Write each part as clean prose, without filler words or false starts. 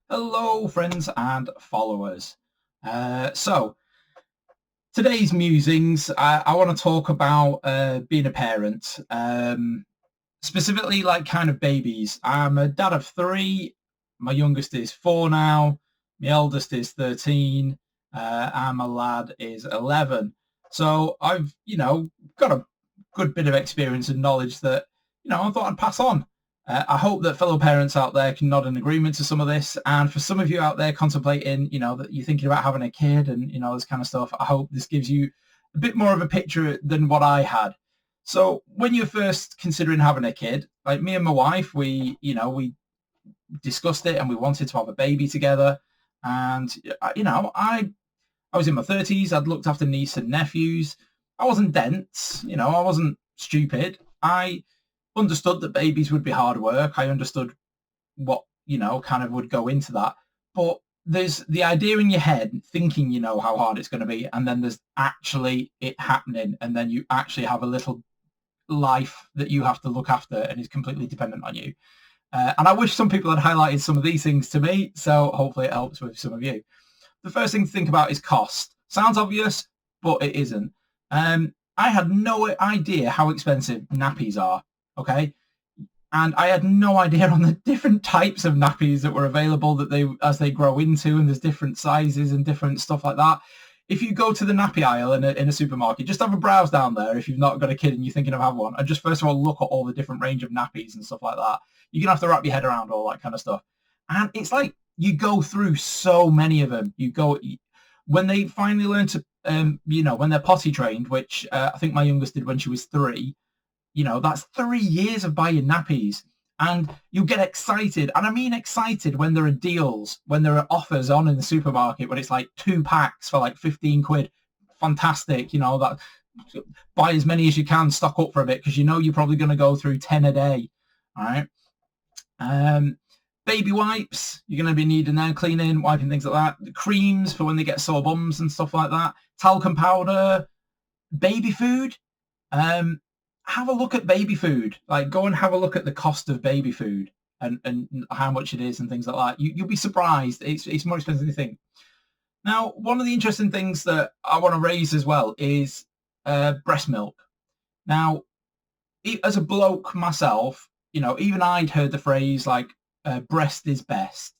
Hello, friends and followers. So, today's musings, I want to talk about being a parent, specifically like kind of babies. I'm a dad of three. My youngest is 4 now. My eldest is 13. And my lad is 11. So I've, got a good bit of experience and knowledge that, I thought I'd pass on. I hope that fellow parents out there can nod in agreement to some of this. And for some of you out there contemplating, that you're thinking about having a kid and, this kind of stuff, I hope this gives you a bit more of a picture than what I had. So when you're first considering having a kid, like me and my wife, we discussed it and we wanted to have a baby together. And, I was in my 30s. I'd looked after niece and nephews. I wasn't dense, I wasn't stupid. I understood that babies would be hard work. I understood what, kind of would go into that. But there's the idea in your head thinking you know how hard it's going to be, and then there's actually it happening, and then you actually have a little life that you have to look after and is completely dependent on you. And I wish some people had highlighted some of these things to me, so hopefully it helps with some of you. The first thing to think about is cost. Sounds obvious, but it isn't. I had no idea how expensive nappies are, okay? And I had no idea on the different types of nappies that were available as they grow into, and there's different sizes and different stuff like that. If you go to the nappy aisle in a supermarket, just have a browse down there if you've not got a kid and you're thinking of having one, and just first of all look at all the different range of nappies and stuff like that. You're going to have to wrap your head around all that kind of stuff. And it's like you go through so many of them. When they finally learn to, when they're potty trained, which I think my youngest did when she was 3, that's 3 years of buying nappies. And you get excited, and I mean excited when there are deals, when there are offers on in the supermarket, when it's like 2 packs for like 15 quid. Fantastic, that buy as many as you can, stock up for a bit, because you're probably going to go through 10 a day. All right. Baby wipes, you're going to be needing them, cleaning, wiping, things like that. The creams for when they get sore bums and stuff like that. Talcum powder, baby food. Have a look at baby food. Like, go and have a look at the cost of baby food and how much it is and things like that. You'll be surprised. It's more expensive than you think. Now, one of the interesting things that I want to raise as well is breast milk. Now, as a bloke myself, even I'd heard the phrase like breast is best.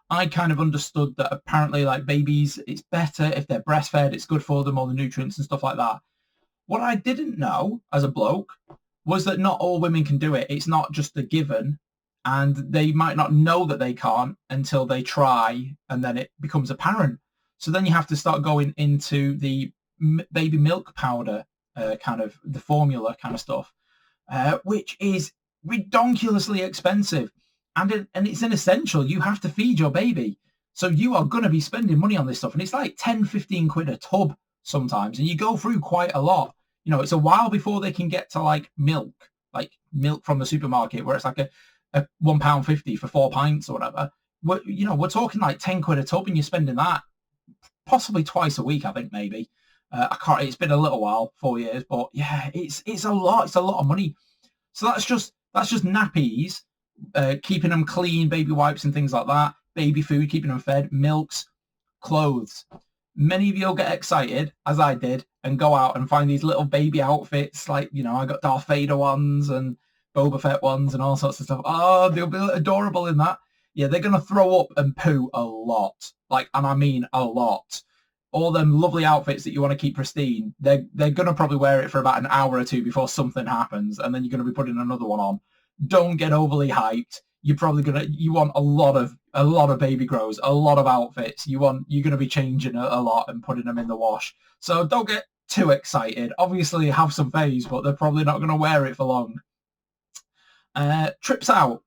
I kind of understood that apparently like babies, it's better if they're breastfed. It's good for them, all the nutrients and stuff like that. What I didn't know as a bloke was that not all women can do it. It's not just a given, and they might not know that they can't until they try, and then it becomes apparent. So then you have to start going into the baby milk powder, kind of the formula kind of stuff, which is redonkulously expensive. And it's an essential. You have to feed your baby. So you are going to be spending money on this stuff. And it's like 10, 15 quid a tub sometimes. And you go through quite a lot. It's a while before they can get to like milk from the supermarket, where it's like a £1.50 for 4 pints or whatever. We're talking like 10 quid a tub, and you're spending that possibly twice a week, I think, maybe. It's been a little while, 4 years, but yeah, it's a lot. It's a lot of money. So that's just nappies, keeping them clean, baby wipes and things like that, baby food, keeping them fed, milks, clothes. Many of you will get excited, as I did, and go out and find these little baby outfits. Like, I got Darth Vader ones and Boba Fett ones and all sorts of stuff. Oh, they'll be adorable in that. Yeah, they're going to throw up and poo a lot. And I mean a lot. All them lovely outfits that you want to keep pristine, they're going to probably wear it for about an hour or two before something happens, and then you're going to be putting another one on. Don't get overly hyped. You want a lot of baby grows, a lot of outfits. You're going to be changing a lot and putting them in the wash. So don't get too excited. Obviously have some phase, but they're probably not going to wear it for long. Trips out.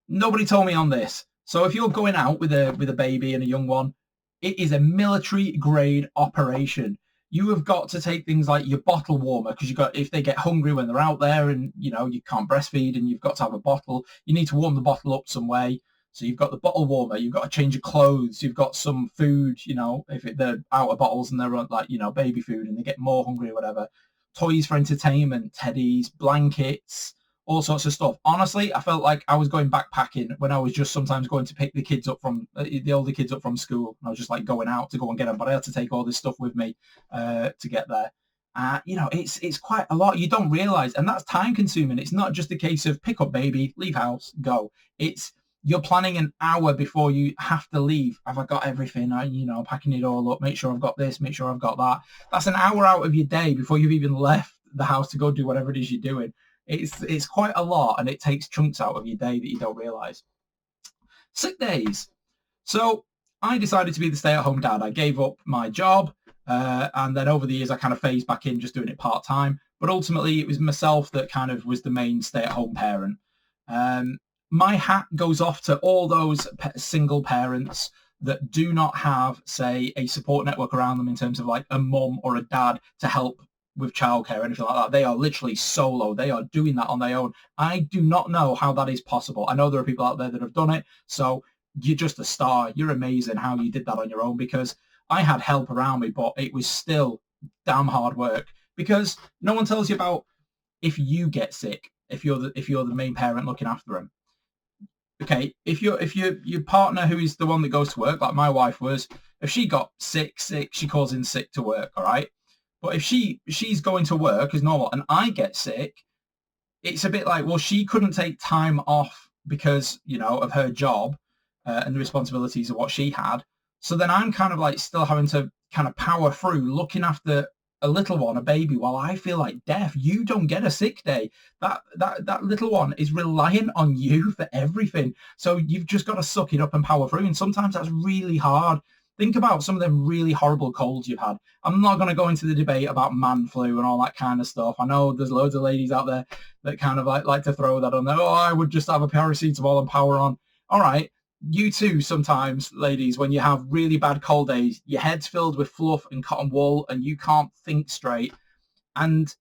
Nobody told me on this. So if you're going out with a baby and a young one, it is a military grade operation. You have got to take things like your bottle warmer, because if they get hungry when they're out there and, you can't breastfeed and you've got to have a bottle, you need to warm the bottle up some way. So you've got the bottle warmer, you've got to change your clothes, you've got some food, if they're out of bottles and they're like, baby food and they get more hungry or whatever. Toys for entertainment, teddies, blankets, all sorts of stuff. Honestly, I felt like I was going backpacking when I was just sometimes going to pick the kids up from the older kids up from school. And I was just like going out to go and get them, but I had to take all this stuff with me to get there. It's quite a lot. You don't realize, and that's time consuming. It's not just a case of pick up baby, leave house, go. It's you're planning an hour before you have to leave. Have I got everything? Packing it all up, make sure I've got this, make sure I've got that. That's an hour out of your day before you've even left the house to go do whatever it is you're doing. It's quite a lot, and it takes chunks out of your day that you don't realize. Sick days. So I decided to be the stay-at-home dad. I gave up my job, and then over the years I kind of phased back in, just doing it part-time. But ultimately, it was myself that kind of was the main stay-at-home parent. My hat goes off to all those single parents that do not have, say, a support network around them in terms of like a mum or a dad to help with childcare or anything like that. They are literally solo. They are doing that on their own. I do not know how that is possible. I know there are people out there that have done it. So you're just a star. You're amazing how you did that on your own, because I had help around me, but it was still damn hard work, because no one tells you about if you get sick, if you're the main parent looking after them. Okay, if your partner, who is the one that goes to work, like my wife was, if she got sick, she calls in sick to work, all right? But if she's going to work as normal and I get sick, it's a bit like, well, she couldn't take time off because, of her job and the responsibilities of what she had. So then I'm kind of like still having to kind of power through looking after a little one, a baby, while I feel like death. You don't get a sick day. That little one is reliant on you for everything. So you've just got to suck it up and power through. And sometimes that's really hard. Think about some of them really horrible colds you've had. I'm not going to go into the debate about man flu and all that kind of stuff. I know there's loads of ladies out there that kind of like to throw that on there. Oh, I would just have a paracetamol and power on. All right. You too, sometimes, ladies, when you have really bad cold days, your head's filled with fluff and cotton wool and you can't think straight. And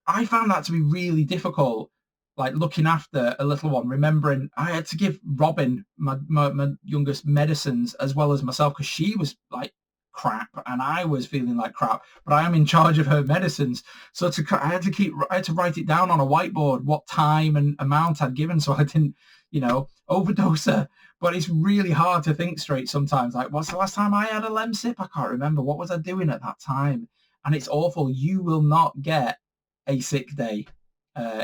I found that to be really difficult, like looking after a little one, remembering I had to give Robin, my youngest, medicines as well as myself, because she was like crap and I was feeling like crap, but I am in charge of her medicines. So I had to write it down on a whiteboard, what time and amount I'd given, so I didn't, overdose her. But it's really hard to think straight sometimes. Like, what's the last time I had a Lemsip? I can't remember. What was I doing at that time? And it's awful. You will not get a sick day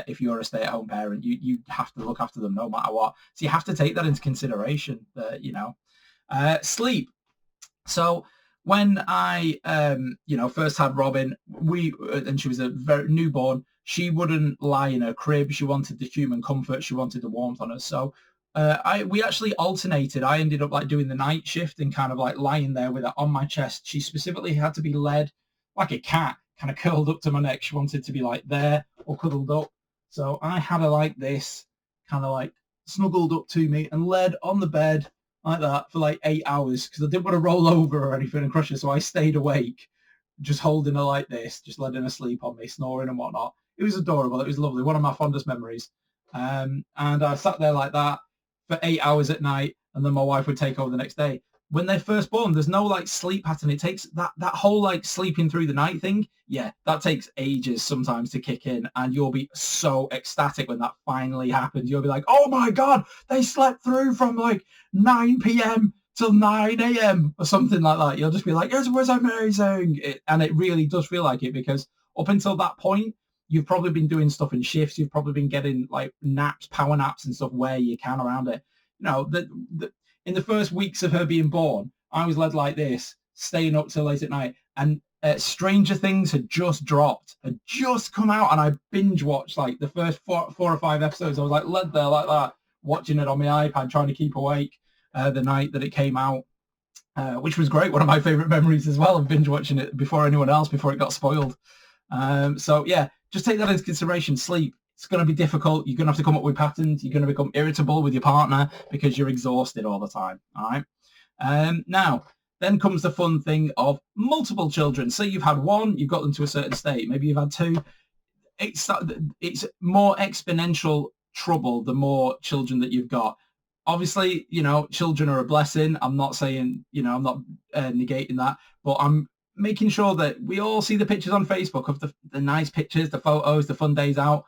if you're a stay-at-home parent. You have to look after them no matter what. So you have to take that into consideration. Sleep. So when I, first had Robin, and she was a very newborn, she wouldn't lie in her crib. She wanted the human comfort. She wanted the warmth on us. So we actually alternated. I ended up like doing the night shift and kind of like lying there with her on my chest. She specifically had to be led like a cat, kind of curled up to my neck. She wanted to be like there or cuddled up. So I had her like this, kind of like snuggled up to me and led on the bed like that for like 8 hours, because I didn't want to roll over or anything and crush her. So I stayed awake, just holding her like this, just letting her sleep on me, snoring and whatnot. It was adorable. It was lovely. One of my fondest memories. And I sat there like that for 8 hours at night, and then my wife would take over the next day. When they're first born, there's no like sleep pattern. It takes that whole like sleeping through the night thing. Yeah, that takes ages sometimes to kick in, and you'll be so ecstatic when that finally happens. You'll be like, oh my God, they slept through from like 9 p.m. till 9 a.m. or something like that. You'll just be like, it was amazing. And it really does feel like it, because up until that point, you've probably been doing stuff in shifts. You've probably been getting like naps, power naps and stuff where you can around it. In the first weeks of her being born, I was led like this, staying up till late at night. And Stranger Things had just come out, and I binge watched like the first four or five episodes. I was like led there like that, watching it on my iPad, trying to keep awake the night that it came out, which was great. One of my favorite memories as well of binge watching it before anyone else, before it got spoiled. So yeah, just take that into consideration. Sleep. It's going to be difficult. You're going to have to come up with patterns. You're going to become irritable with your partner because you're exhausted all the time. All right. Now, then comes the fun thing of multiple children. Say you've had one, you've got them to a certain state. Maybe you've had two. It's more exponential trouble the more children that you've got. Obviously, children are a blessing. I'm not saying, I'm not negating that, but I'm making sure that we all see the pictures on Facebook of the nice pictures, the photos, the fun days out.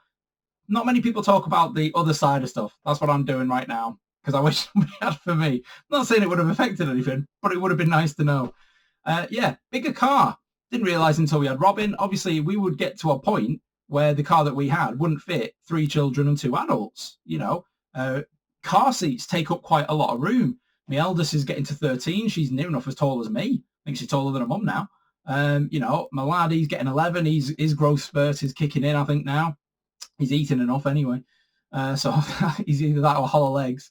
not many people talk about the other side of stuff. That's what I'm doing right now because I wish somebody had for me. I'm not saying it would have affected anything, but it would have been nice to know. Yeah, bigger car. Didn't realise until we had Robin. Obviously, we would get to a point where the car that we had wouldn't fit 3 children and 2 adults. Car seats take up quite a lot of room. My eldest is getting to 13. She's near enough as tall as me. I think she's taller than her mum now. My lad, he's getting 11. His growth spurt is kicking in, I think, now. He's eating enough anyway. So he's either that or hollow legs.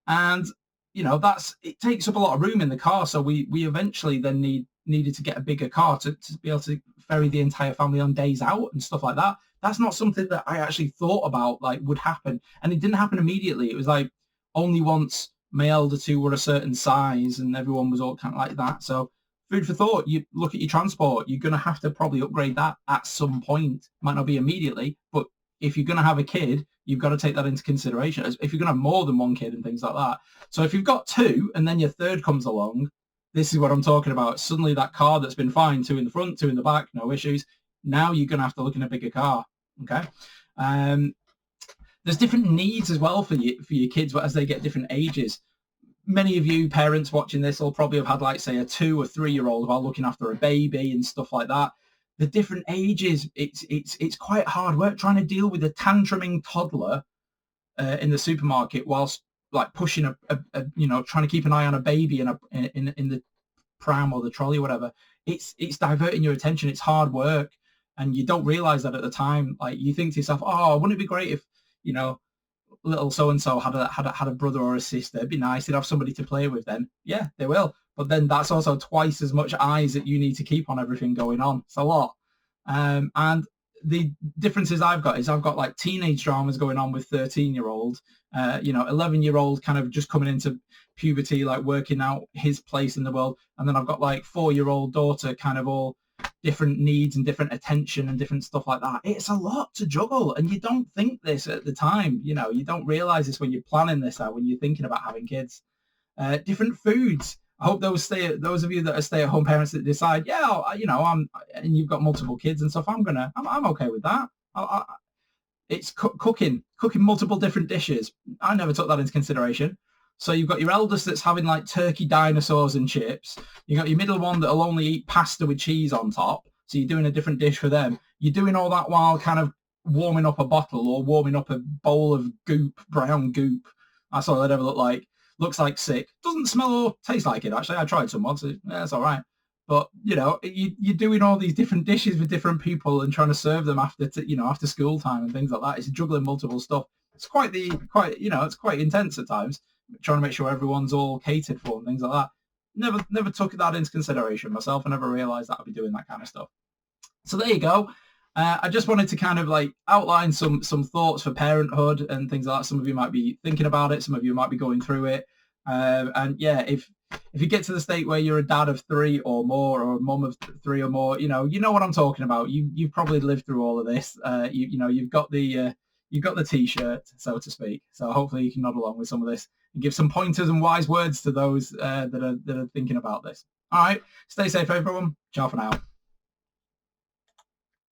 And, it takes up a lot of room in the car. So we eventually then needed to get a bigger car to be able to ferry the entire family on days out and stuff like that. That's not something that I actually thought about, like, would happen. And it didn't happen immediately. It was like only once my elder 2 were a certain size and everyone was all kind of like that. So food for thought, you look at your transport, you're going to have to probably upgrade that at some point. Might not be immediately, but if you're going to have a kid, you've got to take that into consideration. If you're going to have more than 1 kid and things like that. So if you've got 2 and then your third comes along, this is what I'm talking about. Suddenly that car that's been fine, 2 in the front, 2 in the back, no issues. Now you're going to have to look in a bigger car. Okay. There's different needs as well for your kids as they get different ages. Many of you parents watching this will probably have had, like, say, a 2 or 3-year-old while looking after a baby and stuff like that. The different ages, it's quite hard work trying to deal with a tantruming toddler in the supermarket whilst, like, pushing trying to keep an eye on a baby in the pram or the trolley or whatever. It's diverting your attention. It's hard work, and you don't realize that at the time. Like, you think to yourself, oh, wouldn't it be great if little so-and-so had a brother or a sister? It'd be nice. They'd have somebody to play with then. Yeah, they will. But then that's also twice as much eyes that you need to keep on everything going on. It's a lot. And the differences I've got like teenage dramas going on with 13-year-old, 11-year-old kind of just coming into puberty, like working out his place in the world. And then I've got like 4-year-old daughter, kind of all different needs and different attention and different stuff like that. It's a lot to juggle, and you don't think this at the time. You don't realize this when you're planning this out, when you're thinking about having kids. Different foods. I hope those of you that are stay-at-home parents that decide, and you've got multiple kids and stuff, I'm okay with that. It's cooking multiple different dishes. I never took that into consideration. So you've got your eldest that's having like turkey dinosaurs and chips. You got your middle one that'll only eat pasta with cheese on top. So you're doing a different dish for them. You're doing all that while kind of warming up a bottle or warming up a bowl of goop, brown goop. That's all it ever looked like. Looks like sick. Doesn't smell or taste like it, actually. I tried some once. It's all right. But, you're doing all these different dishes with different people and trying to serve them after school time and things like that. It's juggling multiple stuff. It's it's quite intense at times, trying to make sure everyone's all catered for and things like that. Never took that into consideration myself. I never realized that I'd be doing that kind of stuff. So there you go. I just wanted to kind of like outline some thoughts for parenthood and things like that. Some of you might be thinking about it. Some of you might be going through it. And yeah, if you get to the state where you're a dad of 3 or more, or a mum of 3 or more, you know what I'm talking about. You've probably lived through all of this. You've got the T-shirt, so to speak. So hopefully you can nod along with some of this and give some pointers and wise words to those that are thinking about this. All right, stay safe, everyone. Ciao for now.